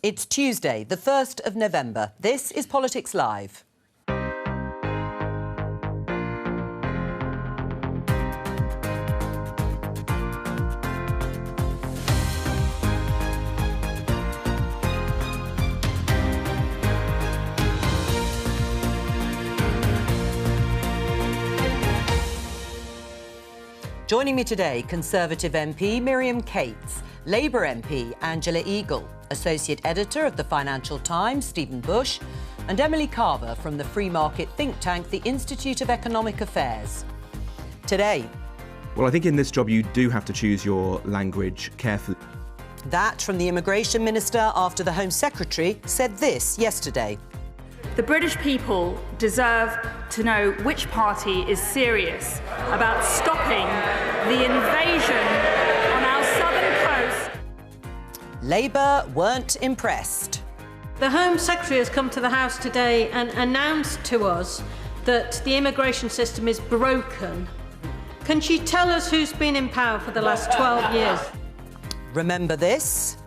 It's Tuesday, the 1st of November. This is Politics Live. Joining me today, Conservative MP Miriam Cates, Labour MP Angela Eagle, Associate Editor of the Financial Times Stephen Bush, and Emily Carver from the free market think tank the Institute of Economic Affairs. Today. Well, I think in this job you do have to choose your language carefully. That from the Immigration Minister after the Home Secretary said this yesterday. The British people deserve to know which party is serious about stopping the invasion on our southern coast. Labour weren't impressed. The Home Secretary has come to the House today and announced to us that the immigration system is broken. Can she tell us who's been in power for the last 12 years? Remember this?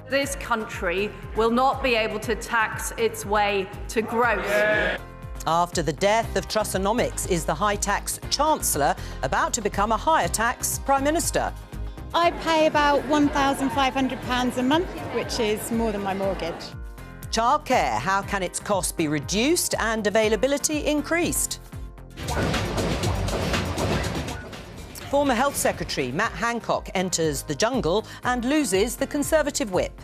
This country will not be able to tax its way to growth. After the death of Trussonomics, is the high-tax Chancellor about to become a higher-tax Prime Minister? I pay about £1,500 a month, which is more than my mortgage. Childcare, how can its costs be reduced and availability increased? Former Health Secretary Matt Hancock enters the jungle and loses the Conservative whip.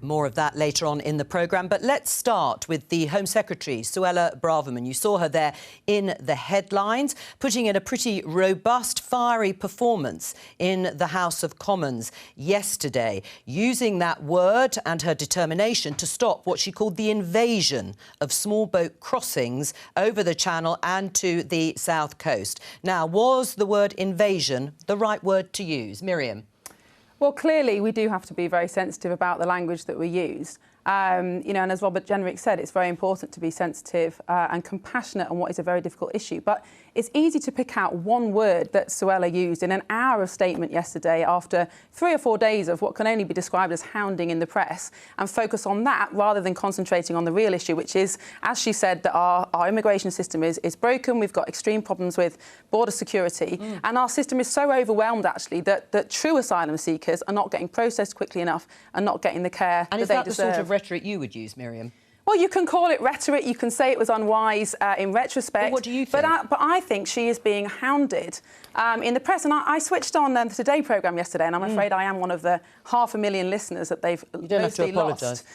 More of that later on in the programme, but let's start with the Home Secretary, Suella Braverman. You saw her there in the headlines, putting in a pretty robust, fiery performance in the House of Commons yesterday, using that word and her determination to stop what she called the invasion of small boat crossings over the Channel and to the South Coast. Now, was the word invasion the right word to use? Miriam? Well, clearly, we do have to be very sensitive about the language that we use. And as Robert Jenrick said, it's very important to be sensitive and compassionate on what is a very difficult issue. But it's easy to pick out one word that Suella used in an hour of statement yesterday after 3 or 4 days of what can only be described as hounding in the press and focus on that rather than concentrating on the real issue, which is, as she said, that our immigration system is broken. We've got extreme problems with border security. And our system is so overwhelmed, actually, that true asylum seekers are not getting processed quickly enough and not getting the care that they deserve. And is that the sort of rhetoric you would use, Miriam? Well, you can call it rhetoric. You can say it was unwise in retrospect. Well, what do you think? But I think she is being hounded in the press. And I switched on the Today programme yesterday, and I'm afraid I am one of the 500,000 listeners that they've mostly lost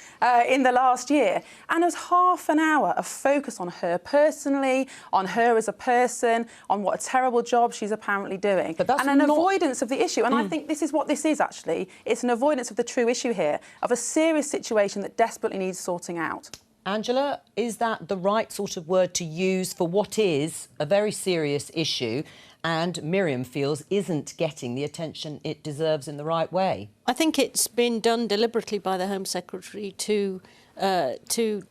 in the last year. And there's half an hour of focus on her personally, on her as a person, on what a terrible job she's apparently doing. But that's and an avoidance of the issue. And I think this is what this is, actually. It's an avoidance of the true issue here, of a serious situation that desperately needs sorting out. Angela, is that the right sort of word to use for what is a very serious issue and Miriam feels isn't getting the attention it deserves in the right way? I think it's been done deliberately by the Home Secretary to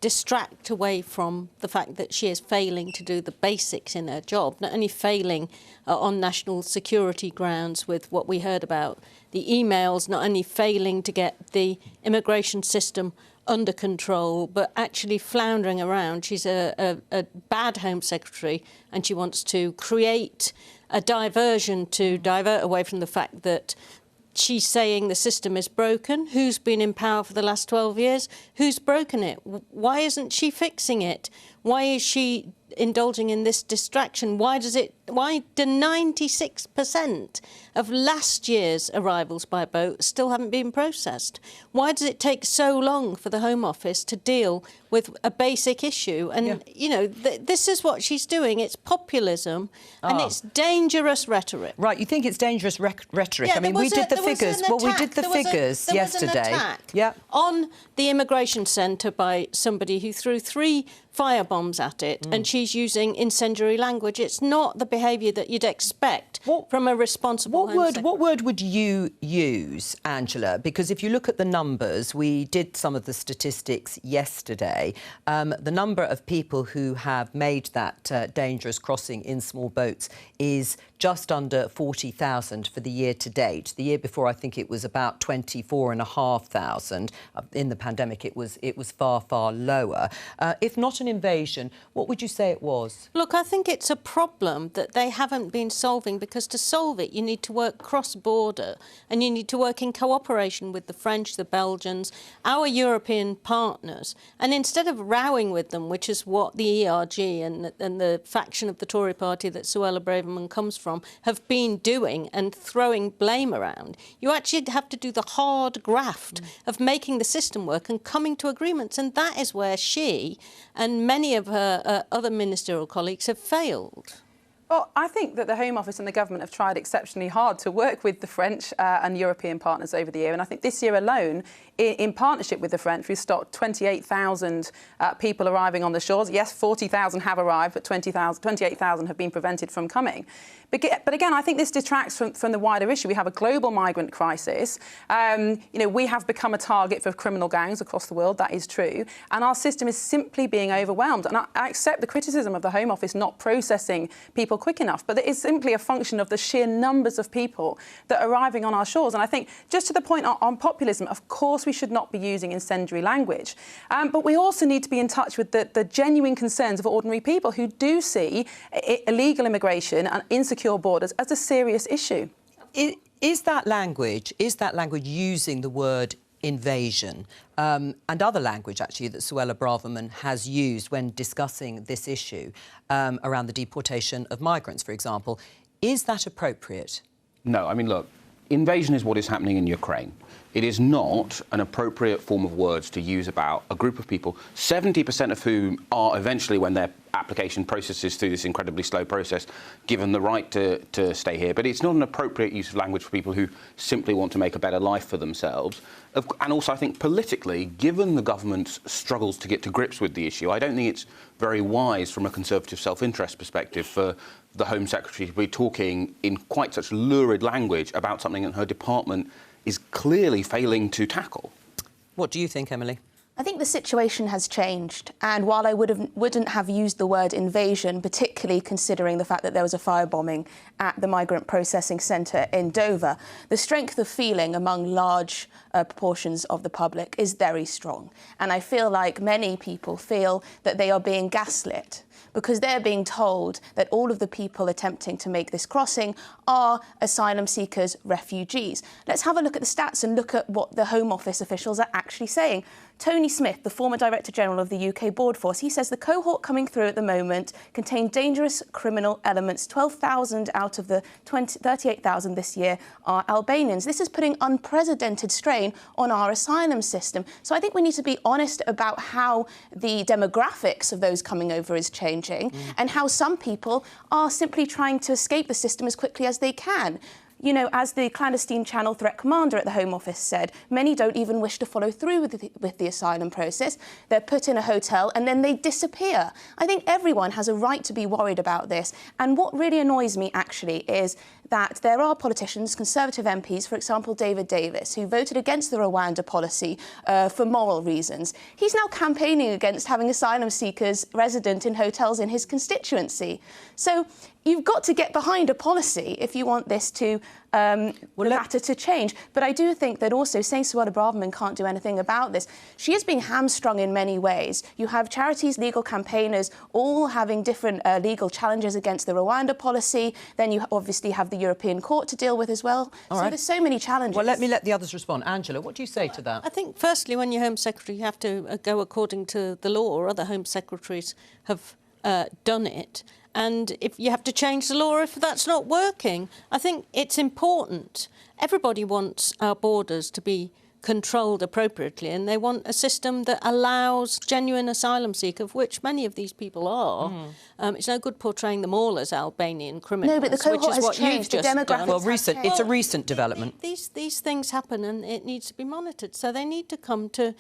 distract away from the fact that she is failing to do the basics in her job, not only failing on national security grounds with what we heard about the emails, not only failing to get the immigration system under control, but actually floundering around. She's a bad Home Secretary, and she wants to create a diversion to divert away from the fact that she's saying the system is broken. Who's been in power for the last 12 years? Who's broken it? Why isn't she fixing it? Why is she indulging in this distraction? Why do 96% of last year's arrivals by boat still haven't been processed? Why does it take so long for the Home Office to deal with a basic issue? And, this is what she's doing. It's populism and it's dangerous rhetoric. Right, you think it's dangerous rhetoric? Yeah, I mean, we did the figures. Well, we did the figures yesterday. There was an attack on the immigration centre by somebody who threw 3 firebombs at it, and she she's using incendiary language. It's not the behaviour that you'd expect from a responsible Home Secretary. What word would you use, Angela? Because if you look at the numbers, we did some of the statistics yesterday. The number of people who have made that dangerous crossing in small boats is just under 40,000 for the year to date. The year before, I think it was about 24,500. In the pandemic, it was far, far lower. If not an invasion, what would you say it was? Look, I think it's a problem that they haven't been solving, because to solve it, you need to work cross-border and you need to work in cooperation with the French, the Belgians, our European partners. And instead of rowing with them, which is what the ERG and the faction of the Tory party that Suella Braverman comes from have been doing and throwing blame around, you actually have to do the hard graft of making the system work and coming to agreements. And that is where she and many of her other ministerial colleagues have failed. Well, I think that the Home Office and the government have tried exceptionally hard to work with the French and European partners over the year. And I think this year alone, in partnership with the French, we've stopped 28,000 people arriving on the shores. Yes, 40,000 have arrived, but 28,000 have been prevented from coming. But again, I think this detracts from the wider issue. We have a global migrant crisis. We have become a target for criminal gangs across the world. That is true. And our system is simply being overwhelmed. And I accept the criticism of the Home Office not processing people quick enough, but it is simply a function of the sheer numbers of people that are arriving on our shores. And I think, just to the point on populism, of course we should not be using incendiary language. But we also need to be in touch with the genuine concerns of ordinary people who do see illegal immigration and insecure borders as a serious issue. Is that language using the word invasion and other language, actually, that Suella Braverman has used when discussing this issue around the deportation of migrants, for example, is that appropriate? No, I mean, look, invasion is what is happening in Ukraine. It is not an appropriate form of words to use about a group of people, 70% of whom are eventually, when their application processes through this incredibly slow process, given the right to stay here. But it's not an appropriate use of language for people who simply want to make a better life for themselves. And also, I think politically, given the government's struggles to get to grips with the issue, I don't think it's very wise from a Conservative self-interest perspective for the Home Secretary to be talking in quite such lurid language about something that her department is clearly failing to tackle. What do you think, Emily? I think the situation has changed, and while I wouldn't have used the word invasion, particularly considering the fact that there was a firebombing at the migrant processing centre in Dover, the strength of feeling among large proportions of the public is very strong. And I feel like many people feel that they are being gaslit, because they're being told that all of the people attempting to make this crossing are asylum seekers, refugees. Let's have a look at the stats and look at what the Home Office officials are actually saying. Tony Smith, the former Director General of the UK Border Force, he says the cohort coming through at the moment contain dangerous criminal elements. 12,000 out of the 38,000 this year are Albanians. This is putting unprecedented strain on our asylum system. So I think we need to be honest about how the demographics of those coming over is changing and how some people are simply trying to escape the system as quickly as they can. You know, as the clandestine channel threat commander at the Home Office said, many don't even wish to follow through with the asylum process. They're put in a hotel and then they disappear. I think everyone has a right to be worried about this. And what really annoys me, actually, is that there are politicians, Conservative MPs, for example, David Davis, who voted against the Rwanda policy for moral reasons. He's now campaigning against having asylum seekers resident in hotels in his constituency. So you've got to get behind a policy if you want this to the matter to change. But I do think that also saying Suella Braverman can't do anything about this, she is being hamstrung in many ways. You have charities, legal campaigners, all having different legal challenges against the Rwanda policy. Then you obviously have the European Court to deal with as well. There's so many challenges. Well, let me let the others respond. Angela, what do you say to that? I think, firstly, when you're Home Secretary, you have to go according to the law, or other Home Secretaries have done it. And if you have to change the law if that's not working, I think it's important. Everybody wants our borders to be controlled appropriately, and they want a system that allows genuine asylum seekers, of which many of these people are, It's no good portraying them all as Albanian criminals. No, but the cohort has changed. The demographics Well, have changed. it's a recent development. These things happen and it needs to be monitored. So they need to come to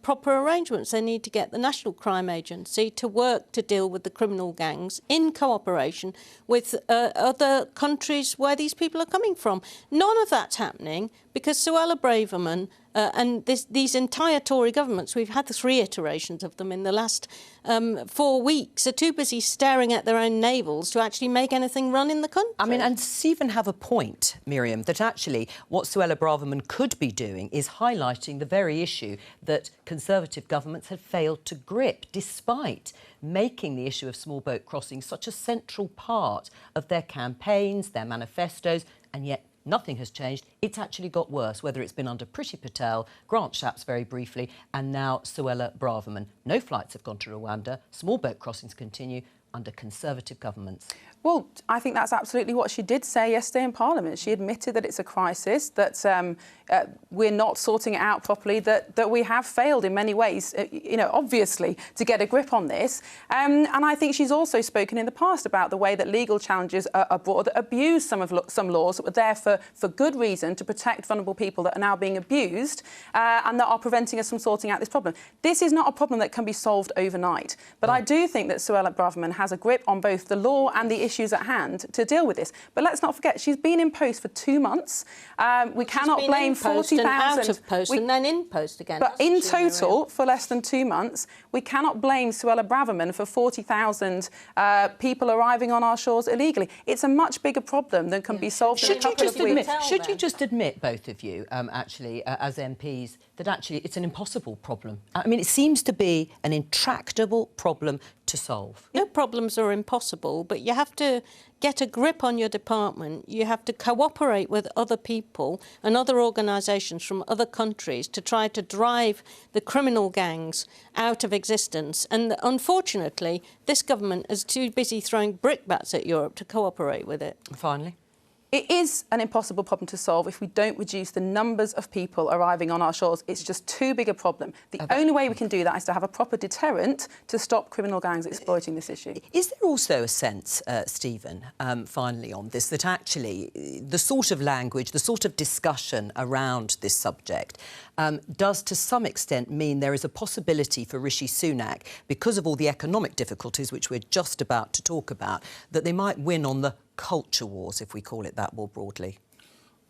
proper arrangements. They need to get the National Crime Agency to work to deal with the criminal gangs in cooperation with other countries where these people are coming from. None of that's happening because Suella Braverman and these entire Tory governments, we've had 3 iterations of them in the last 4 weeks, are too busy staring at their own navels to actually make anything run in the country. I mean, and Stephen have a point, Miriam, that actually what Suella Braverman could be doing is highlighting the very issue that Conservative governments had failed to grip, despite making the issue of small boat crossings such a central part of their campaigns, their manifestos, and yet nothing has changed. It's actually got worse, whether it's been under Priti Patel, Grant Shapps very briefly, and now Suella Braverman. No flights have gone to Rwanda. Small boat crossings continue under Conservative governments. Well, I think that's absolutely what she did say yesterday in Parliament. She admitted that it's a crisis, that we're not sorting it out properly, that we have failed in many ways, obviously, to get a grip on this. And I think she's also spoken in the past about the way that legal challenges are brought that abuse some laws that were there for good reason to protect vulnerable people that are now being abused and that are preventing us from sorting out this problem. This is not a problem that can be solved overnight. But I do think that Suella Braverman has a grip on both the law and the issues at hand to deal with this. But let's not forget, she's been in post for 2 months. We cannot blame 40,000... out of post and then in post again. But in total, for less than 2 months, we cannot blame Suella Braverman for 40,000 people arriving on our shores illegally. It's a much bigger problem than can be solved in a couple of weeks. Should you just admit, both of you, as MPs, that actually it's an impossible problem? I mean, it seems to be an intractable problem to solve. No problems are impossible, but you have to get a grip on your department. You have to cooperate with other people and other organisations from other countries to try to drive the criminal gangs out of existence. And unfortunately, this government is too busy throwing brickbats at Europe to cooperate with it. Finally. It is an impossible problem to solve if we don't reduce the numbers of people arriving on our shores. It's just too big a problem. The only way we can do that is to have a proper deterrent to stop criminal gangs exploiting this issue. Is there also a sense, Stephen, finally on this, that actually the sort of language, the sort of discussion around this subject does to some extent mean there is a possibility for Rishi Sunak, because of all the economic difficulties which we're just about to talk about, that they might win on the culture wars, if we call it that more broadly?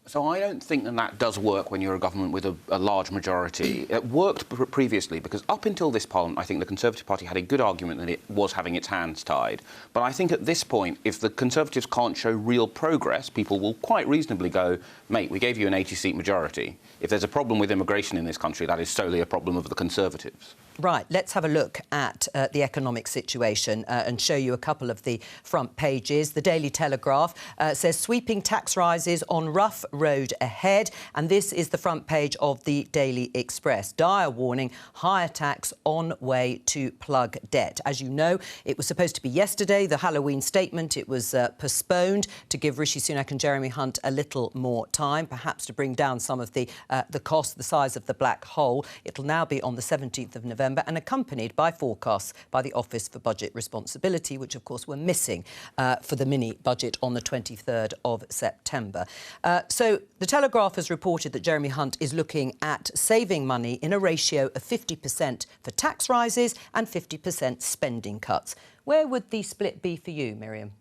So I don't think that does work when you're a government with a large majority. It worked previously because up until this Parliament, I think the Conservative Party had a good argument that it was having its hands tied. But I think at this point, if the Conservatives can't show real progress, people will quite reasonably go, mate, we gave you an 80-seat majority. If there's a problem with immigration in this country, that is solely a problem of the Conservatives. Right, let's have a look at the economic situation and show you a couple of the front pages. The Daily Telegraph says sweeping tax rises on rough road ahead, and this is the front page of the Daily Express. Dire warning, higher tax on way to plug debt. As you know, it was supposed to be yesterday, the Halloween statement. It was postponed to give Rishi Sunak and Jeremy Hunt a little more time, perhaps to bring down some of the cost, the size of the black hole. It'll now be on the 17th of November and accompanied by forecasts by the Office for Budget Responsibility, which, of course, were missing for the mini-budget on the 23rd of September. So the Telegraph has reported that Jeremy Hunt is looking at saving money in a ratio of 50% for tax rises and 50% spending cuts. Where would the split be for you, Miriam?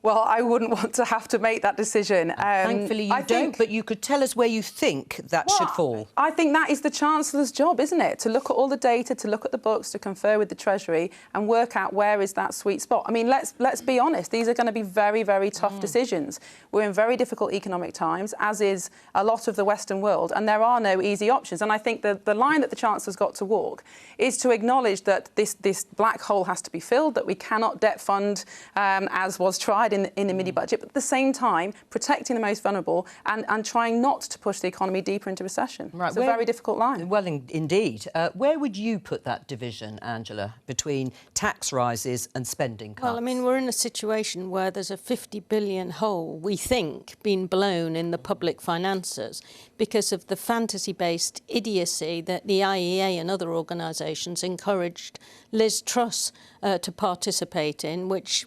Well, I wouldn't want to have to make that decision. Thankfully you don't, but you could tell us where you think that should fall. I think that is the Chancellor's job, isn't it? To look at all the data, to look at the books, to confer with the Treasury and work out where is that sweet spot. I mean, let's be honest, these are going to be very, very tough decisions. We're in very difficult economic times, as is a lot of the Western world, and there are no easy options. And I think the line that the Chancellor's got to walk is to acknowledge that this black hole has to be filled, that we cannot debt fund, as was tried required in the mini budget, but at the same time protecting the most vulnerable and trying not to push the economy deeper into recession. Right. It's a very difficult line. Well, indeed. Where would you put that division, Angela, between tax rises and spending cuts? Well, I mean, we're in a situation where there's a 50 billion hole, we think, being blown in the public finances because of the fantasy-based idiocy that the IEA and other organisations encouraged Liz Truss to participate in, which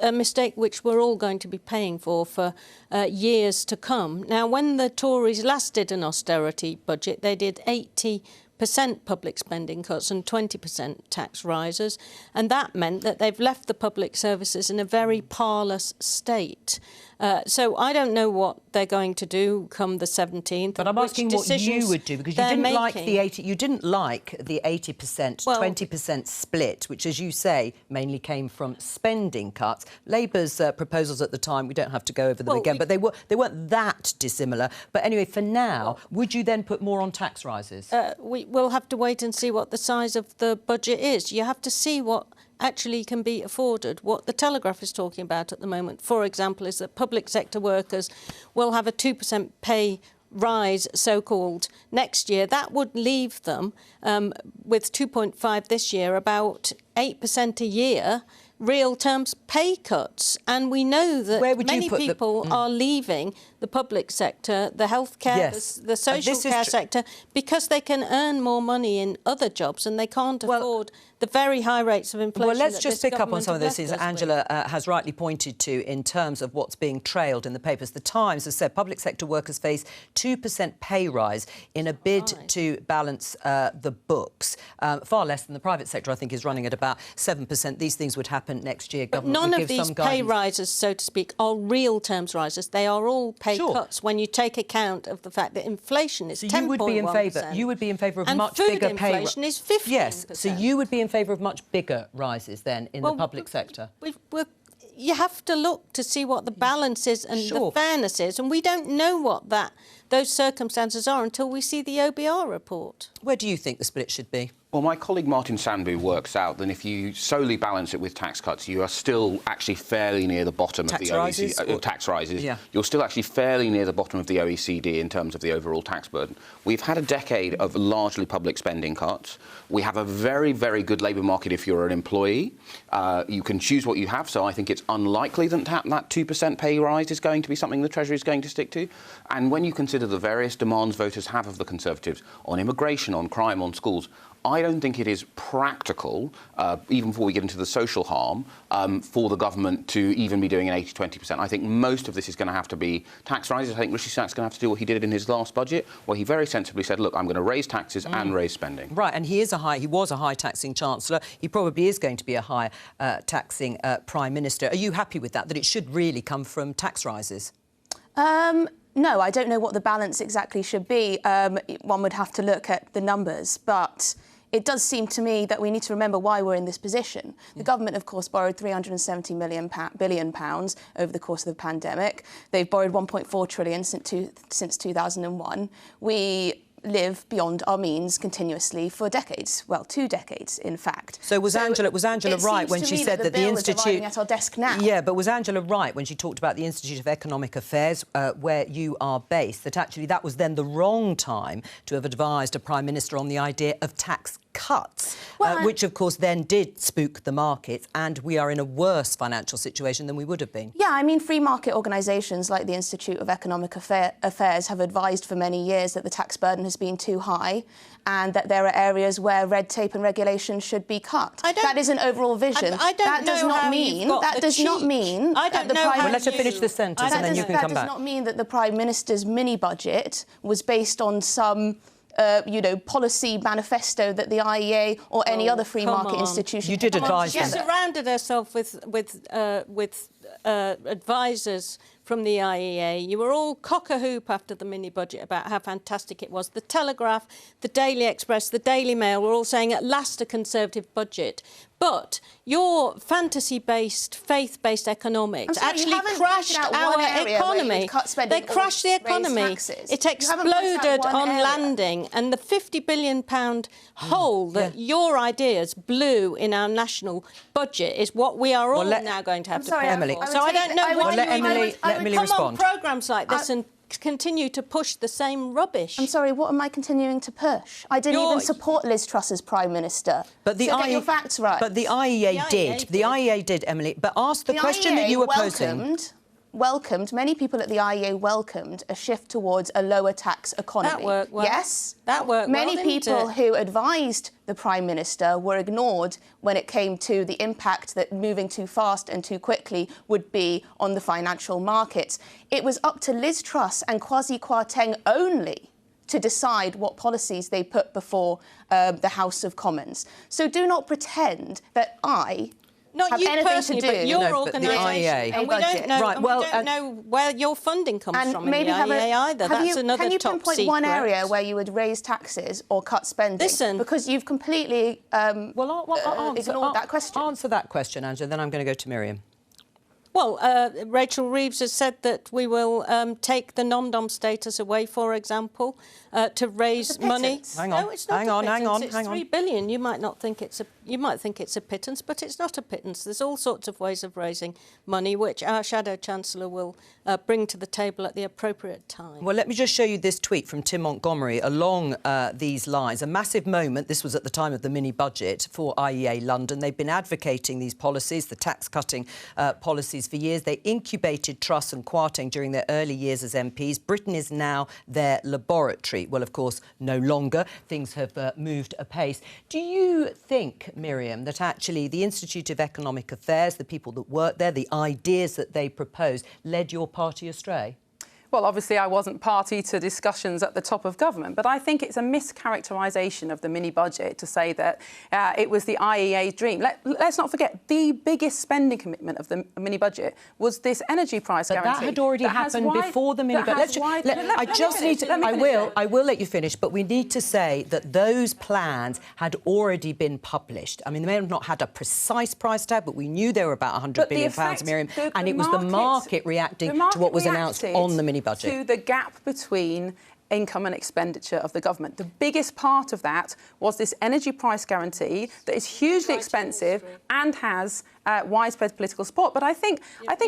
a mistake which we're all going to be paying for years to come. Now, when the Tories last did an austerity budget, they did 80% public spending cuts and 20% tax rises, and that meant that they've left the public services in a very parlous state. So I don't know what they're going to do come the 17th. But I'm asking what you would do, because you didn't like the 80% 20% split, which, as you say, mainly came from spending cuts. Labour's proposals at the time, we don't have to go over them again, but they weren't that dissimilar. But anyway, for now, would you then put more on tax rises? We'll have to wait and see what the size of the budget is. You have to see what actually can be afforded. What the Telegraph is talking about at the moment, for example, is that public sector workers will have a 2% pay rise, so-called, next year. That would leave them, with 2.5 this year, about 8% a year, real terms pay cuts. And we know that many people are leaving the public sector, the healthcare, the social care sector, because they can earn more money in other jobs and they can't afford the very high rates of inflation. Well, let's just pick up on some of those things that Angela has rightly pointed to in terms of what's being trailed in the papers. The Times has said public sector workers face 2% pay rise in a bid to balance the books. Far less than the private sector, I think, is running at about 7%. These things would happen next year. But none of these pay rises, so to speak, are real terms rises. They are all pay cuts when you take account of the fact that inflation is 10.1%. So you would be in favour of much bigger pay rises. And food inflation is 15%. Yes, so you would be in favour of much bigger rises then in the public sector? You have to look to see what the balance is and the fairness is, and we don't know what those circumstances are until we see the OBR report. Where do you think the split should be? Well, my colleague Martin Sandbu works out that if you solely balance it with tax cuts, you are still actually fairly near the bottom of the OECD. Tax rises. Yeah. You're still actually fairly near the bottom of the OECD in terms of the overall tax burden. We've had a decade of largely public spending cuts. We have a very, very good labour market if you're an employee. You can choose what you have, so I think it's unlikely that that 2% pay rise is going to be something the Treasury is going to stick to. And when you consider the various demands voters have of the Conservatives on immigration, on crime, on schools, I don't think it is practical, even before we get into the social harm, for the government to even be doing an 80-20%. I think most of this is going to have to be tax rises. I think Rishi Sunak's going to have to do what he did in his last budget, where he very sensibly said, look, I'm going to raise taxes and raise spending. Right, and he was a high-taxing Chancellor. He probably is going to be a high-taxing Prime Minister. Are you happy with that it should really come from tax rises? No, I don't know what the balance exactly should be. One would have to look at the numbers, but it does seem to me that we need to remember why we're in this position. The government, of course, borrowed £370 billion over the course of the pandemic. They've borrowed £1.4 trillion since 2001. We live beyond our means continuously for decades, well, 2 decades, in fact. So was Angela right when she said that the Institute at our desk now? Yeah, but was Angela right when she talked about the Institute of Economic Affairs, where you are based, that actually that was then the wrong time to have advised a Prime Minister on the idea of tax cuts, which, of course, then did spook the markets, and we are in a worse financial situation than we would have been. Yeah, I mean, free market organisations like the Institute of Economic Affairs have advised for many years that the tax burden has been too high and that there are areas where red tape and regulation should be cut. That is an overall vision. That does not mean that the Prime Well, let her finish the sentence and then you can come back. That does not mean that the Prime Minister's mini-budget was based on some policy manifesto that the IEA or any other free market institution. You did advise She surrounded herself with advisors from the IEA. You were all cock-a-hoop after the mini-budget about how fantastic it was. The Telegraph, the Daily Express, the Daily Mail were all saying, at last, a Conservative budget. But your fantasy-based, faith-based economics actually crashed our economy. They crashed the economy. It exploded on landing, and the £50 billion hole that your ideas blew in our national budget is what we are all now going to have to pay for. So I don't know what Emily respond. Programmes like this and continue to push the same rubbish. I'm sorry, what am I continuing to push? I didn't even support Liz Truss as Prime Minister. But the get your facts right. But the IEA did. The IEA did, Emily. But ask the question that you were posing. Many people at the IEA welcomed a shift towards a lower tax economy. That worked well. Yes. That worked well, Many people who advised the Prime Minister were ignored when it came to the impact that moving too fast and too quickly would be on the financial markets. It was up to Liz Truss and Kwasi Kwarteng only to decide what policies they put before the House of Commons. So do not pretend that I... Not you personally, but your organisation. And we don't know, we don't know where your funding comes from in the IEA either. That's another top secret. Can you pinpoint one area where you would raise taxes or cut spending? Listen. Because you've completely ignored that question. Answer that question, Angela, then I'm going to go to Miriam. Well, Rachel Reeves has said that we will take the non-dom status away, for example, to raise money. Hang on, no, it's not hang on. It's £3 billion. You might not think it's you might think it's a pittance, but it's not a pittance. There's all sorts of ways of raising money, which our Shadow Chancellor will bring to the table at the appropriate time. Well, let me just show you this tweet from Tim Montgomery along these lines. A massive moment. This was at the time of the mini-budget for IEA London. They've been advocating these policies, the tax-cutting policies, for years. They incubated Truss and Kwarteng during their early years as MPs. Britain is now their laboratory. Well, of course, no longer. Things have moved apace. Do you think, Miriam, that actually the Institute of Economic Affairs, the people that work there, the ideas that they proposed, led your party astray? Well, obviously, I wasn't party to discussions at the top of government, but I think it's a mischaracterisation of the mini-budget to say that it was the IEA's dream. Let's not forget, the biggest spending commitment of the mini-budget was this energy price guarantee. But that had already happened before the mini-budget. I will let you finish, but we need to say that those plans had already been published. I mean, they may have not had a precise price tag, but we knew they were about £100 billion, Miriam, and it was the market reacting to what was announced on the mini-budget. To the gap between income and expenditure of the government. The biggest part of that was this energy price guarantee that is hugely expensive and has widespread political support. But I think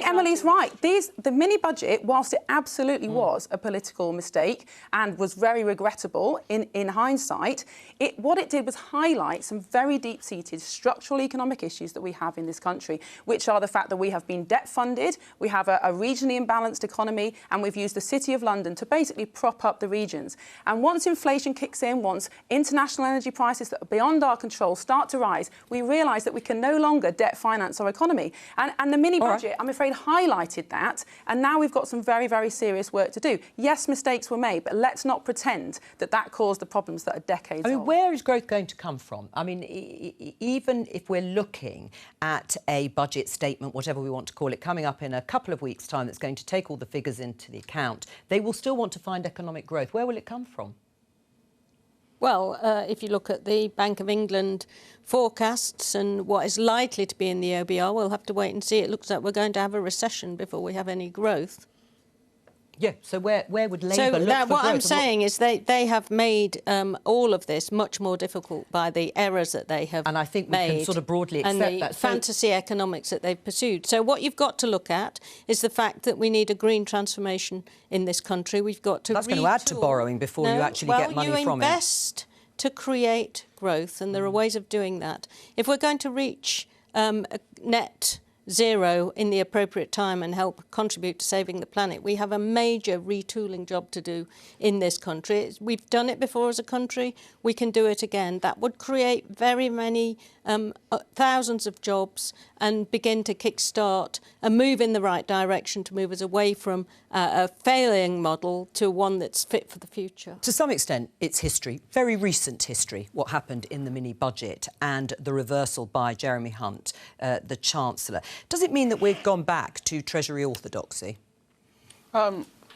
Emily's right. The mini-budget, whilst it absolutely was a political mistake and was very regrettable in hindsight, what it did was highlight some very deep-seated structural economic issues that we have in this country, which are the fact that we have been debt-funded, we have a regionally imbalanced economy, and we've used the City of London to basically prop up the regions. And once inflation kicks in, once international energy prices that are beyond our control start to rise, we realise that we can no longer debt finance our economy. And the mini-budget, I'm afraid, highlighted that, and now we've got some very, very serious work to do. Yes, mistakes were made, but let's not pretend that that caused the problems that are decades old. Where is growth going to come from? I mean, even if we're looking at a budget statement, whatever we want to call it, coming up in a couple of weeks' time that's going to take all the figures into the account, they will still want to find economic growth. Where will it come from? Well, if you look at the Bank of England forecasts and what is likely to be in the OBR, we'll have to wait and see. It looks like we're going to have a recession before we have any growth. Yeah, so where would Labour look for what growth? I'm saying is they have made all of this much more difficult by the errors that they have made. And I think we can sort of broadly accept and the that. fantasy economics that they've pursued. So what you've got to look at is the fact that we need a green transformation in this country. We've got to That's going to add to borrowing before you actually get money from it. You invest to create growth, and there are ways of doing that. If we're going to reach net zero in the appropriate time and help contribute to saving the planet, we have a major retooling job to do in this country. We've done it before as a country. We can do it again. That would create very many thousands of jobs and begin to kickstart a move in the right direction to move us away from a failing model to one that's fit for the future. To some extent, it's history, very recent history, what happened in the mini-budget and the reversal by Jeremy Hunt, the Chancellor. Does it mean that we've gone back to Treasury orthodoxy?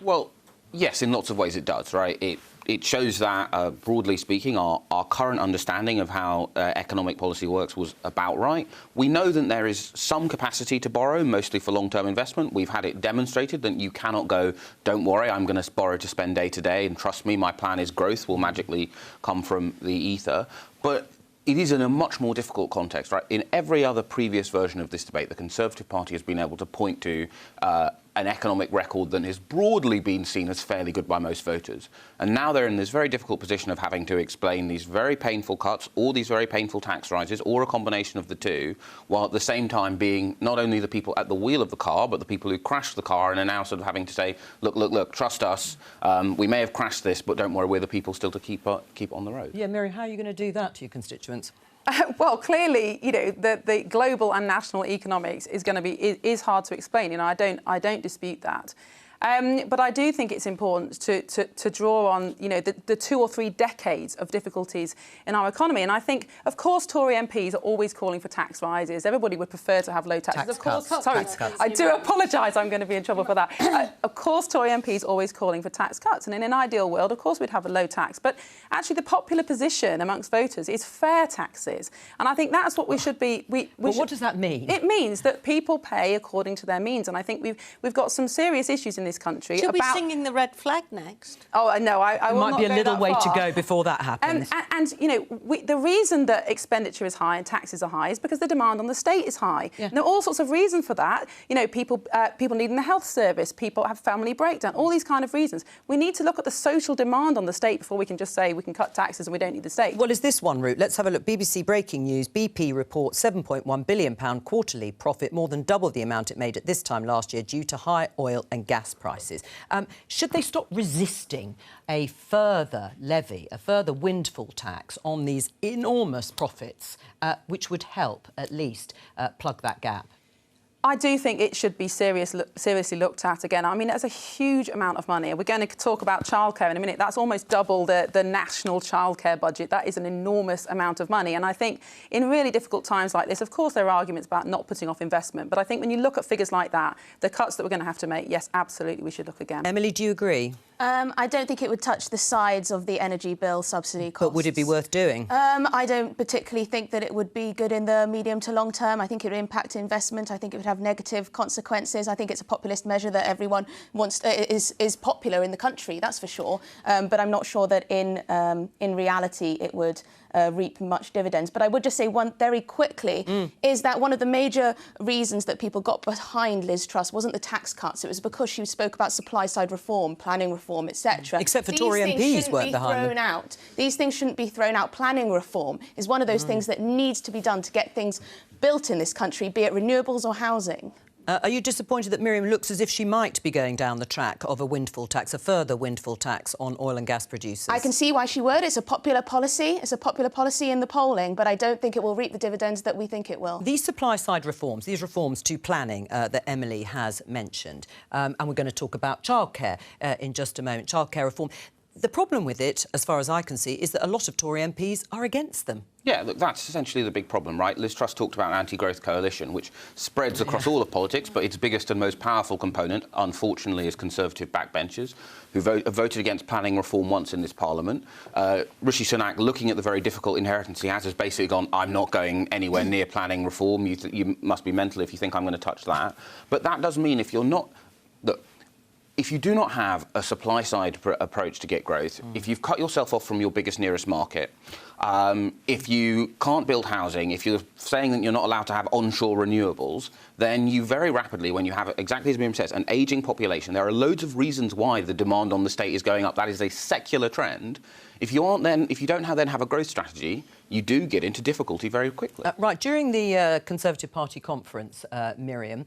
Well, yes, in lots of ways it does, right? It shows that, broadly speaking, our current understanding of how economic policy works was about right. We know that there is some capacity to borrow, mostly for long-term investment. We've had it demonstrated that you cannot go, don't worry, I'm going to borrow to spend day to day, and trust me, my plan is growth will magically come from the ether. But it is in a much more difficult context, right? In every other previous version of this debate, the Conservative Party has been able to point to an economic record that has broadly been seen as fairly good by most voters. And now they're in this very difficult position of having to explain these very painful cuts, or these very painful tax rises, or a combination of the two, while at the same time being not only the people at the wheel of the car, but the people who crashed the car and are now sort of having to say, look, trust us, we may have crashed this, but don't worry, we're the people still to keep on the road. Yeah, Miriam, how are you going to do that to your constituents? Well, clearly, you know, the global and national economics is hard to explain. You know, I don't dispute that. But I do think it's important to draw on, you know, the 2 or 3 decades of difficulties in our economy. And I think, of course, Tory MPs are always calling for tax rises. Everybody would prefer to have low taxes. Tax of course, cuts. sorry, Tax cuts. I do apologise. I'm going to be in trouble for that. Of course, Tory MPs always calling for tax cuts. And in an ideal world, of course, we'd have a low tax. But actually, the popular position amongst voters is fair taxes. And I think that's what we should be. What does that mean? It means that people pay according to their means. And I think we've got some serious issues in this country. Should we be singing the red flag next? Oh, no, I will might not be a go little that way far. to go before that happens. And you know, the reason that expenditure is high and taxes are high is because the demand on the state is high. Yeah. And there are all sorts of reasons for that. You know, people needing the health service, people have family breakdown, all these kind of reasons. We need to look at the social demand on the state before we can just say we can cut taxes and we don't need the state. Well, is this one route? Let's have a look. BBC breaking news. BP reports £7.1 billion quarterly profit, more than double the amount it made at this time last year due to high oil and gas prices. Should they stop resisting a further levy, a further windfall tax on these enormous profits, which would help at least plug that gap? I do think it should be seriously looked at again. I mean, it's a huge amount of money. We're going to talk about childcare in a minute. That's almost double the national childcare budget. That is an enormous amount of money. And I think in really difficult times like this, of course, there are arguments about not putting off investment. But I think when you look at figures like that, the cuts that we're going to have to make, yes, absolutely, we should look again. Emily, do you agree? I don't think it would touch the sides of the energy bill subsidy costs. But would it be worth doing? I don't particularly think that it would be good in the medium to long term. I think it would impact investment. I think it would have negative consequences. I think it's a populist measure that everyone wants is popular in the country, that's for sure. But I'm not sure that in reality it would reap much dividends. But I would just say one very quickly is that one of the major reasons that people got behind Liz Truss wasn't the tax cuts. It was because she spoke about supply-side reform, planning reform, etc. Except for Tory MPs weren't behind them. These things shouldn't be thrown out. Planning reform is one of those things that needs to be done to get things built in this country, be it renewables or housing. Are you disappointed that Miriam looks as if she might be going down the track of a windfall tax, a further windfall tax on oil and gas producers? I can see why she would. It's a popular policy. It's a popular policy in the polling, but I don't think it will reap the dividends that we think it will. These supply-side reforms, these reforms to planning that Emily has mentioned, and we're going to talk about childcare in just a moment, childcare reform. The problem with it, as far as I can see, is that a lot of Tory MPs are against them. Yeah, look, that's essentially the big problem, right? Liz Truss talked about an anti-growth coalition, which spreads across all of politics, but its biggest and most powerful component, unfortunately, is Conservative backbenchers who voted against planning reform once in this Parliament. Rishi Sunak, looking at the very difficult inheritance he has basically gone, I'm not going anywhere near planning reform. You must be mental if you think I'm going to touch that. But that does mean if you're not... Look, if you do not have a supply-side approach to get growth, if you've cut yourself off from your biggest nearest market, if you can't build housing, if you're saying that you're not allowed to have onshore renewables, then you very rapidly, when you have, exactly as Miriam says, an ageing population, there are loads of reasons why the demand on the state is going up. That is a secular trend. If you don't have a growth strategy, you do get into difficulty very quickly. Right. During the Conservative Party conference, Miriam,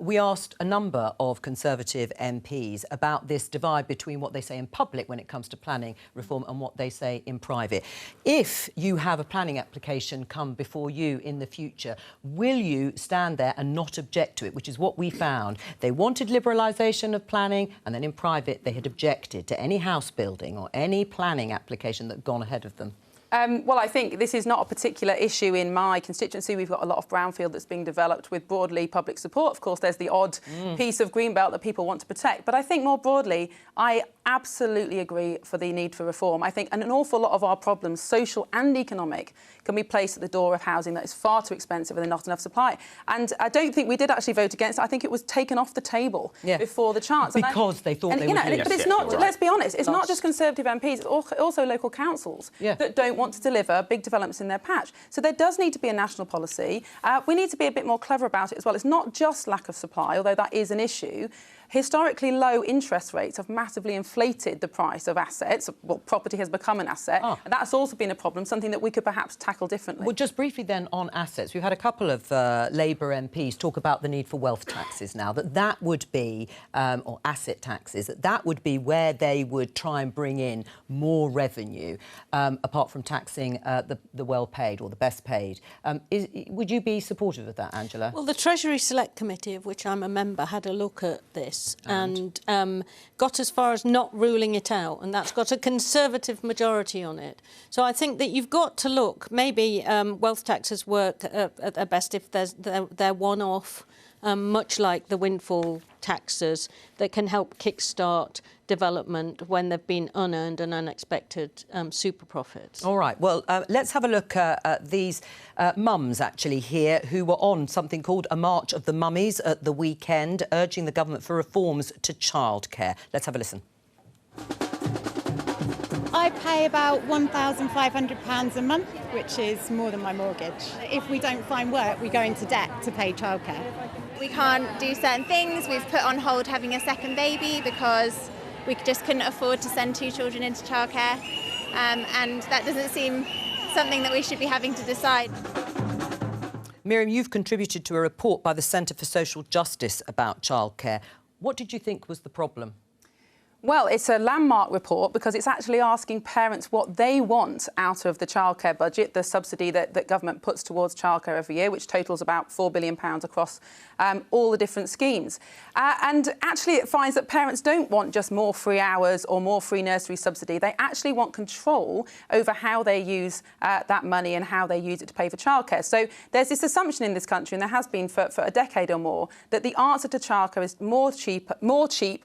we asked a number of Conservative MPs about this divide between what they say in public when it comes to planning reform and what they say in private. If you have a planning application come before you in the future, will you stand there and not object to it, which is what we found? They wanted liberalisation of planning, and then in private they had objected to any house building or any planning application that had gone ahead of them. Well, I think this is not a particular issue in my constituency. We've got a lot of brownfield that's being developed with broadly public support. Of course, there's the odd piece of greenbelt that people want to protect. But I think more broadly, I absolutely agree for the need for reform. I think an awful lot of our problems, social and economic, can be placed at the door of housing that is far too expensive and not enough supply. And I don't think we did actually vote against it. I think it was taken off the table before the chance. Because they thought they would lose. But it's not, let's be honest, it's not just Conservative MPs, it's also local councils that don't want to deliver big developments in their patch. So there does need to be a national policy. We need to be a bit more clever about it as well. It's not just lack of supply, although that is an issue. Historically low interest rates have massively inflated the price of assets. Well, property has become an asset. And that's also been a problem, something that we could perhaps tackle differently. Well, just briefly then on assets. We've had a couple of Labour MPs talk about the need for wealth taxes now, that would be, or asset taxes, that would be where they would try and bring in more revenue, apart from taxing the well-paid or the best-paid. Would you be supportive of that, Angela? Well, the Treasury Select Committee, of which I'm a member, had a look at this and got as far as not ruling it out, and that's got a Conservative majority on it. So I think that you've got to look, maybe wealth taxes work at their best if they're one-off, much like the windfall taxes that can help kickstart development when there've been unearned and unexpected super profits. All right, well, let's have a look at these mums, actually, here, who were on something called a March of the Mummies at the weekend, urging the government for reforms to childcare. Let's have a listen. I pay about £1,500 a month, which is more than my mortgage. If we don't find work, we go into debt to pay childcare. We can't do certain things. We've put on hold having a second baby because we just couldn't afford to send 2 children into childcare, and that doesn't seem something that we should be having to decide. Miriam, you've contributed to a report by the Centre for Social Justice about childcare. What did you think was the problem? Well, it's a landmark report because it's actually asking parents what they want out of the childcare budget, the subsidy that government puts towards childcare every year, which totals about £4 billion across all the different schemes. And actually it finds that parents don't want just more free hours or more free nursery subsidy. They actually want control over how they use that money and how they use it to pay for childcare. So there's this assumption in this country, and there has been for a decade or more, that the answer to childcare is more cheap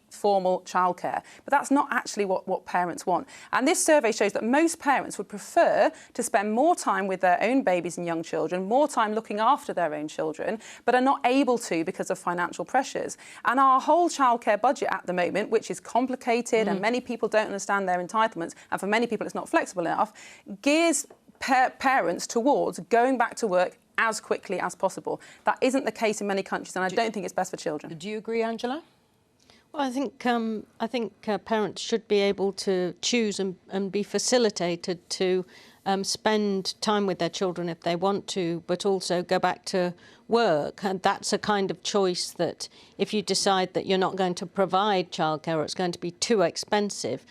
formal childcare. But that's not actually what parents want. And this survey shows that most parents would prefer to spend more time with their own babies and young children, more time looking after their own children, but are not able to because of financial pressures. And our whole childcare budget at the moment, which is complicated and many people don't understand their entitlements, and for many people it's not flexible enough, gears parents towards going back to work as quickly as possible. That isn't the case in many countries, and I don't think it's best for children. Do you agree, Angela? Well, I think parents should be able to choose and be facilitated to spend time with their children if they want to, but also go back to work. And that's a kind of choice that if you decide that you're not going to provide childcare or it's going to be too expensive,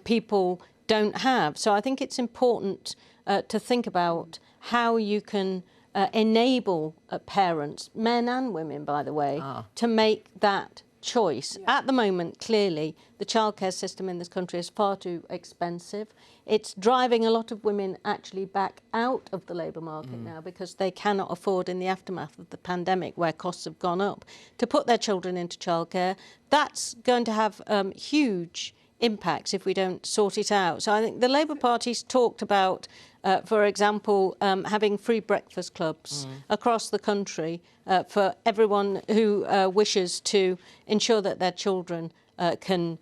people don't have. So I think it's important to think about how you can enable parents, men and women, by the way, to make that choice. At the moment, clearly, the childcare system in this country is far too expensive. It's driving a lot of women actually back out of the labour market now because they cannot afford, in the aftermath of the pandemic, where costs have gone up, to put their children into childcare. That's going to have huge impacts if we don't sort it out. So I think the Labour Party's talked about, for example, having free breakfast clubs across the country for everyone who wishes to ensure that their children can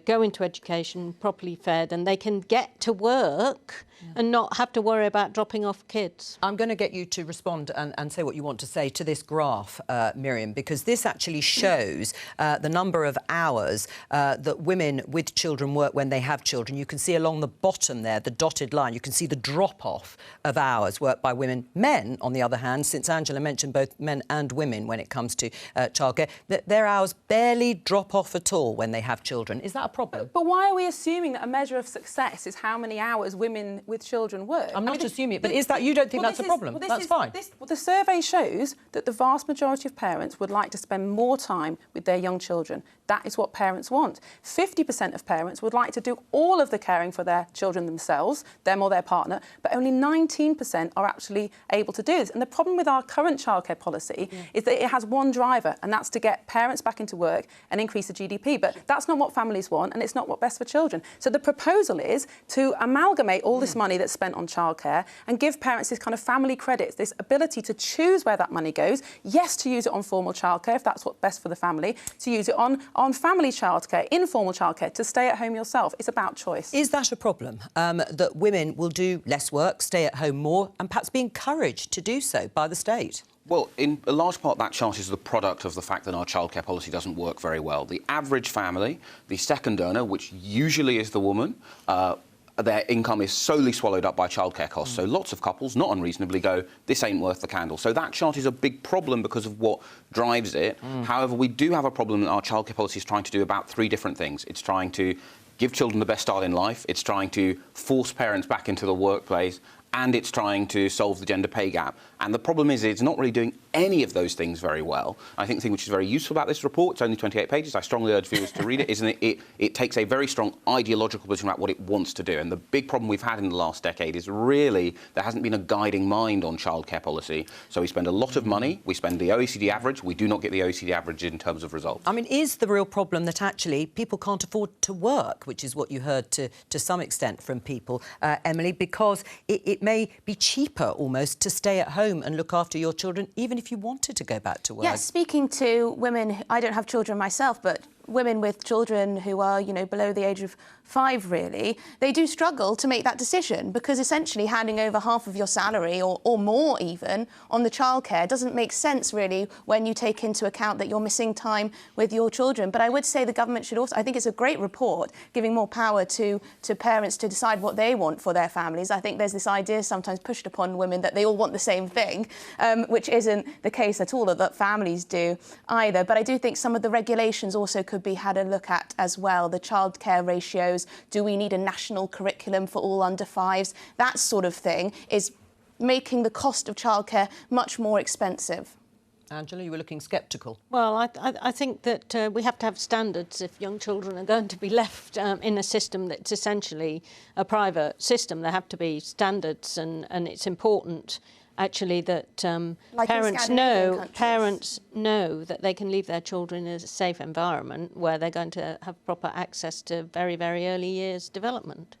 go into education properly fed and they can get to work and not have to worry about dropping off kids. I'm going to get you to respond and say what you want to say to this graph, Miriam, because this actually shows the number of hours that women with children work when they have children. You can see along the bottom there, the dotted line, you can see the drop-off of hours worked by women. Men, on the other hand, since Angela mentioned both men and women when it comes to childcare, their hours barely drop off at all when they have children. Is that a problem? But why are we assuming that a measure of success is how many hours women with children work. I'm not assuming it, but is that, you don't think that's a problem? That's fine. The survey shows that the vast majority of parents would like to spend more time with their young children. That is what parents want. 50% of parents would like to do all of the caring for their children themselves, them or their partner, but only 19% are actually able to do this. And the problem with our current childcare policy is that it has one driver, and that's to get parents back into work and increase the GDP. But that's not what families want, and it's not what's best for children. So the proposal is to amalgamate all this money that's spent on childcare and give parents this kind of family credits, this ability to choose where that money goes. Yes, to use it on formal childcare if that's what's best for the family, to use it on family childcare, informal childcare, to stay at home yourself. It's about choice. Is that a problem, that women will do less work, stay at home more, and perhaps be encouraged to do so by the state? Well, in a large part, that chart is the product of the fact that our childcare policy doesn't work very well. The average family, the second earner, which usually is the woman, their income is solely swallowed up by childcare costs. So lots of couples, not unreasonably, go, this ain't worth the candle. So that chart is a big problem because of what drives it. However, we do have a problem that our childcare policy is trying to do about 3 different things. It's trying to give children the best start in life, it's trying to force parents back into the workplace, and it's trying to solve the gender pay gap. And the problem is it's not really doing any of those things very well. I think the thing which is very useful about this report, it's only 28 pages, I strongly urge viewers to read it, is that it takes a very strong ideological position about what it wants to do. And the big problem we've had in the last decade is really there hasn't been a guiding mind on childcare policy. So we spend a lot of money, we spend the OECD average, we do not get the OECD average in terms of results. I mean, is the real problem that actually people can't afford to work, which is what you heard to some extent from people, Emily, because it may be cheaper almost to stay at home and look after your children, even if you wanted to go back to work? Yes, speaking to women, I don't have children myself, but women with children who are, you know, below the age of 5, really, they do struggle to make that decision because essentially handing over half of your salary or more even on the childcare doesn't make sense really when you take into account that you're missing time with your children. But I would say the government should also, I think it's a great report giving more power to parents to decide what they want for their families. I think there's this idea sometimes pushed upon women that they all want the same thing, which isn't the case at all, that families do either. But I do think some of the regulations also could be had a look at as well. The childcare ratios, do we need a national curriculum for all under 5s? That sort of thing is making the cost of childcare much more expensive. Angela, you were looking sceptical. Well, I think that we have to have standards if young children are going to be left in a system that's essentially a private system. There have to be standards, and it's important actually that like parents know that they can leave their children in a safe environment where they're going to have proper access to very, very early years development.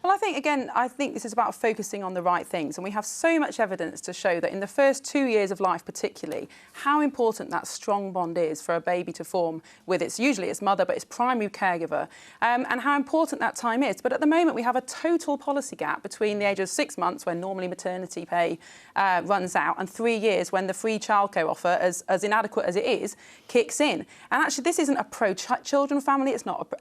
Well, I think this is about focusing on the right things, and we have so much evidence to show that in the first 2 years of life particularly, how important that strong bond is for a baby to form with usually its mother, but its primary caregiver, and how important that time is. But at the moment, we have a total policy gap between the age of 6 months, when normally maternity pay runs out, and 3 years when the free childcare offer, as inadequate as it is, kicks in. And actually, this isn't a pro-children family. It's not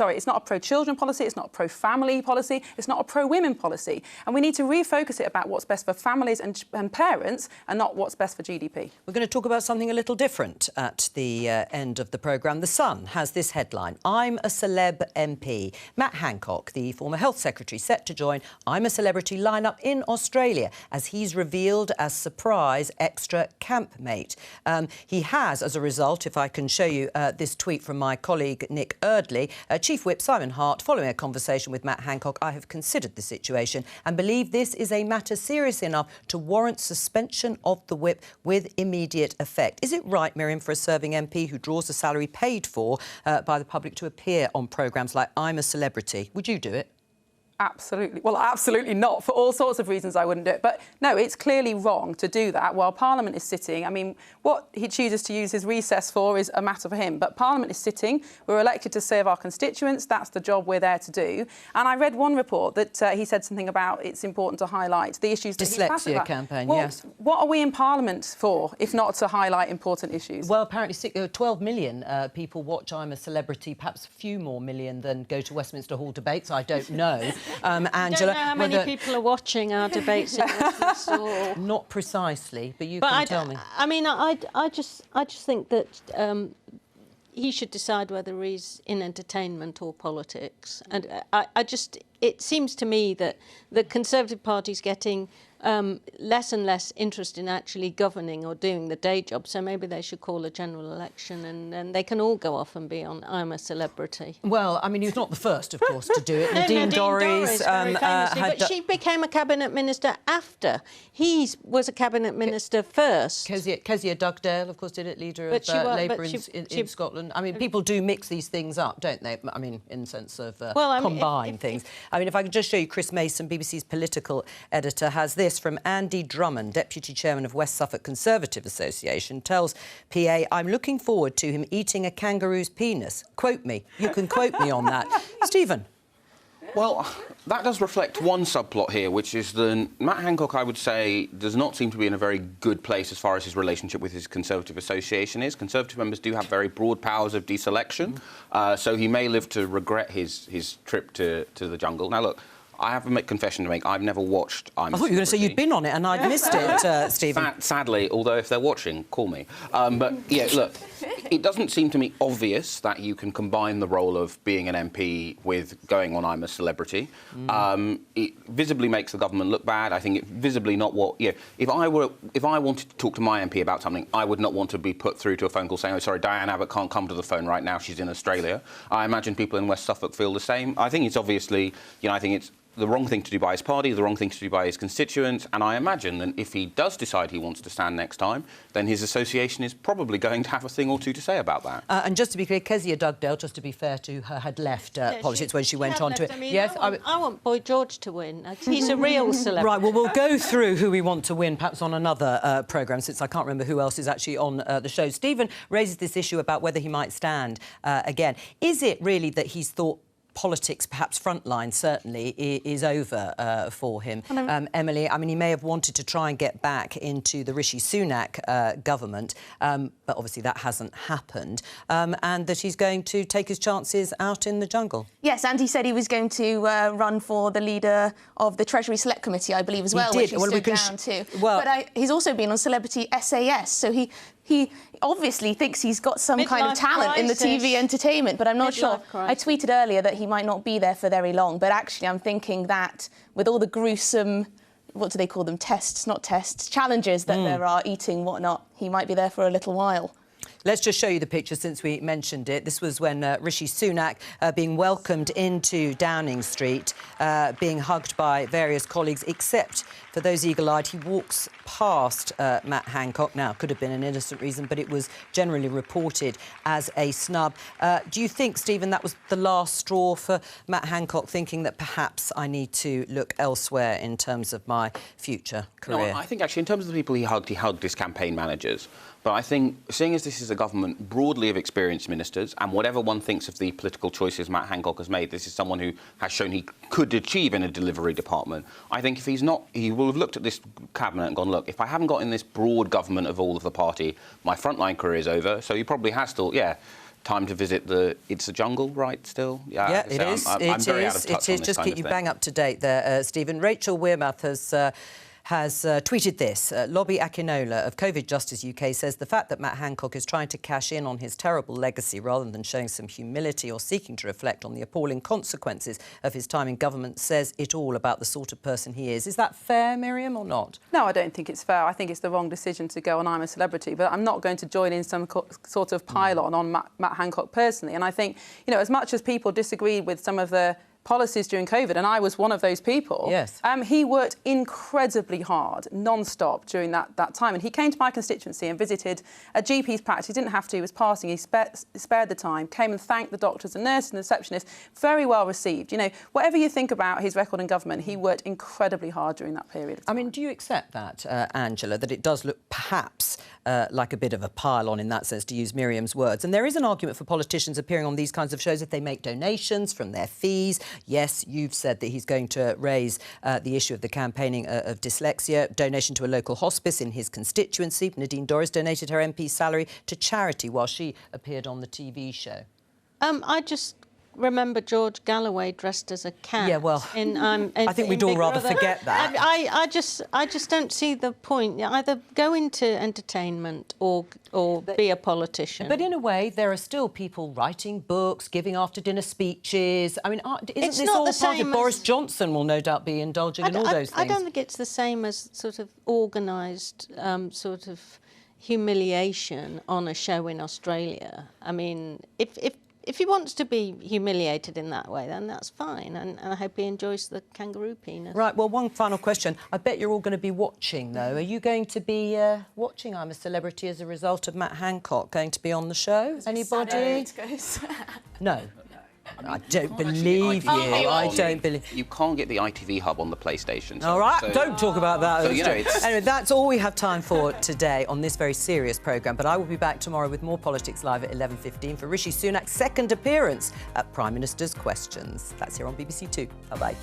it's not a pro-children policy. It's not a pro-family policy. It's not a pro-women policy. And we need to refocus it about what's best for families and parents and not what's best for GDP. We're going to talk about something a little different at the end of the programme. The Sun has this headline: I'm a Celeb MP. Matt Hancock, the former Health Secretary, set to join I'm a Celebrity lineup in Australia as he's revealed as surprise extra campmate. He has, as a result, if I can show you this tweet from my colleague Nick Eardley, Chief Whip Simon Hart, following a conversation with Matt Hancock, I have considered the situation and believe this is a matter serious enough to warrant suspension of the whip with immediate effect. Is it right, Miriam, for a serving MP who draws a salary paid for by the public to appear on programmes like I'm a Celebrity? Would you do it? Absolutely. Well, absolutely not. For all sorts of reasons, I wouldn't do it. But no, it's clearly wrong to do that while Parliament is sitting. I mean, what he chooses to use his recess for is a matter for him. But Parliament is sitting. We're elected to serve our constituents. That's the job we're there to do. And I read one report that he said something about it's important to highlight the issues that he's passionate about. Campaign, well, yes. What are we in Parliament for, if not to highlight important issues? Well, apparently 12 million people watch I'm a Celebrity, perhaps a few more million than go to Westminster Hall debates. I don't know. Angela, I don't know how many people are watching our debates in Westminster Hall. Not precisely, but you can tell me. I mean, I just think that he should decide whether he's in entertainment or politics. And it seems to me that the Conservative Party's getting less and less interest in actually governing or doing the day job, so maybe they should call a general election and they can all go off and be on I'm a Celebrity. Well, I mean, he was not the first, of course, to do it. No, Nadine Dorries but she became a cabinet minister after. He was a cabinet minister first. Kezia Dugdale, of course, did it, leader of Labour in Scotland. I mean, people do mix these things up, don't they? I mean, in the sense of combine things. I mean, if I could just show you, Chris Mason, BBC's political editor, has this from Andy Drummond, Deputy Chairman of West Suffolk Conservative Association, tells PA, I'm looking forward to him eating a kangaroo's penis. Quote me. You can quote me on that. Stephen? Well, that does reflect one subplot here, which is that Matt Hancock, I would say, does not seem to be in a very good place as far as his relationship with his Conservative association is. Conservative members do have very broad powers of deselection, so he may live to regret his trip to the jungle. Now, look, I have a confession to make. I've never watched I thought you were going to say you'd been on it and I'd missed it, Stephen. Sadly, although if they're watching, call me. But, yeah, look, it doesn't seem to me obvious that you can combine the role of being an MP with going on I'm a Celebrity. It visibly makes the government look bad. I think it visibly not what... Yeah, if I wanted to talk to my MP about something, I would not want to be put through to a phone call saying, oh, sorry, Diane Abbott can't come to the phone right now, she's in Australia. I imagine people in West Suffolk feel the same. I think it's obviously... I think it's the wrong thing to do by his party, the wrong thing to do by his constituents, and I imagine that if he does decide he wants to stand next time, then his association is probably going to have a thing or two to say about that. And just to be clear, Kezia Dugdale, just to be fair to her, had left politics when she went on to it. I mean, yes, I want Boy George to win. He's a real celebrity. Right, well, we'll go through who we want to win, perhaps on another programme, since I can't remember who else is actually on the show. Stephen raises this issue about whether he might stand again. Is it really that he's thought politics, perhaps frontline, certainly, is over for him. Emily, I mean, he may have wanted to try and get back into the Rishi Sunak government, but obviously that hasn't happened, and that he's going to take his chances out in the jungle. Yes, and he said he was going to run for the leader of the Treasury Select Committee, I believe, as well, which he stood down to. But he's also been on Celebrity SAS, so he obviously thinks he's got some kind of talent in the TV entertainment, but I'm not sure. I tweeted earlier that he might not be there for very long, but actually I'm thinking that with all the gruesome, what do they call them, tests, not tests, challenges that there are, eating, whatnot, he might be there for a little while. Let's just show you the picture since we mentioned it. This was when Rishi Sunak being welcomed into Downing Street, being hugged by various colleagues, except for those eagle-eyed. He walks past Matt Hancock. Now, could have been an innocent reason, but it was generally reported as a snub. Do you think, Stephen, that was the last straw for Matt Hancock, thinking that perhaps I need to look elsewhere in terms of my future career? No, I think, actually, in terms of the people he hugged his campaign managers. But I think, seeing as this is a government broadly of experienced ministers, and whatever one thinks of the political choices Matt Hancock has made, this is someone who has shown he could achieve in a delivery department. I think if he's not, he will have looked at this cabinet and gone, look, if I haven't got in this broad government of all of the party, my frontline career is over. So he probably has still, time to visit it's a jungle, right, still? Yeah, it is. I'm very out of touch on this Just keep you bang up to date there, Stephen. Rachel Wearmouth has tweeted this. Lobby Akinola of COVID Justice UK says the fact that Matt Hancock is trying to cash in on his terrible legacy rather than showing some humility or seeking to reflect on the appalling consequences of his time in government says it all about the sort of person he is. Is that fair, Miriam, or not? No, I don't think it's fair. I think it's the wrong decision to go on I'm a Celebrity, but I'm not going to join in some sort of pile-on on Matt Hancock personally. And I think, as much as people disagreed with some of the policies during COVID, and I was one of those people. Yes. He worked incredibly hard, non-stop during that time. And he came to my constituency and visited a GP's practice. He didn't have to, he was passing, he spared the time, came and thanked the doctors and nurses and the receptionists. Very well received. Whatever you think about his record in government, he worked incredibly hard during that period of time. I mean, do you accept that, Angela, that it does look perhaps like a bit of a pile-on in that sense, to use Miriam's words? And there is an argument for politicians appearing on these kinds of shows if they make donations from their fees. Yes, you've said that he's going to raise the issue of the campaigning of dyslexia, donation to a local hospice in his constituency. Nadine Dorries donated her MP's salary to charity while she appeared on the TV show. I just remember George Galloway dressed as a cat. Yeah, well, I think we'd all rather forget that. I just don't see the point. Either go into entertainment or be a politician. But in a way, there are still people writing books, giving after-dinner speeches. I mean, isn't this all part of Boris Johnson will no doubt be indulging in all those things? I don't think it's the same as sort of organised sort of humiliation on a show in Australia. I mean, if he wants to be humiliated in that way, then that's fine, and I hope he enjoys the kangaroo penis. Right, well, one final question. I bet you're all going to be watching, though. Are you going to be watching I'm a Celebrity as a result of Matt Hancock going to be on the show? Anybody? No. I don't believe you. I don't believe... You can't get the ITV hub on the PlayStation. So, all right, don't talk about that. So, you know, Anyway, that's all we have time for today on this very serious programme. But I will be back tomorrow with more Politics Live at 11:15 for Rishi Sunak's second appearance at Prime Minister's Questions. That's here on BBC Two. Bye-bye.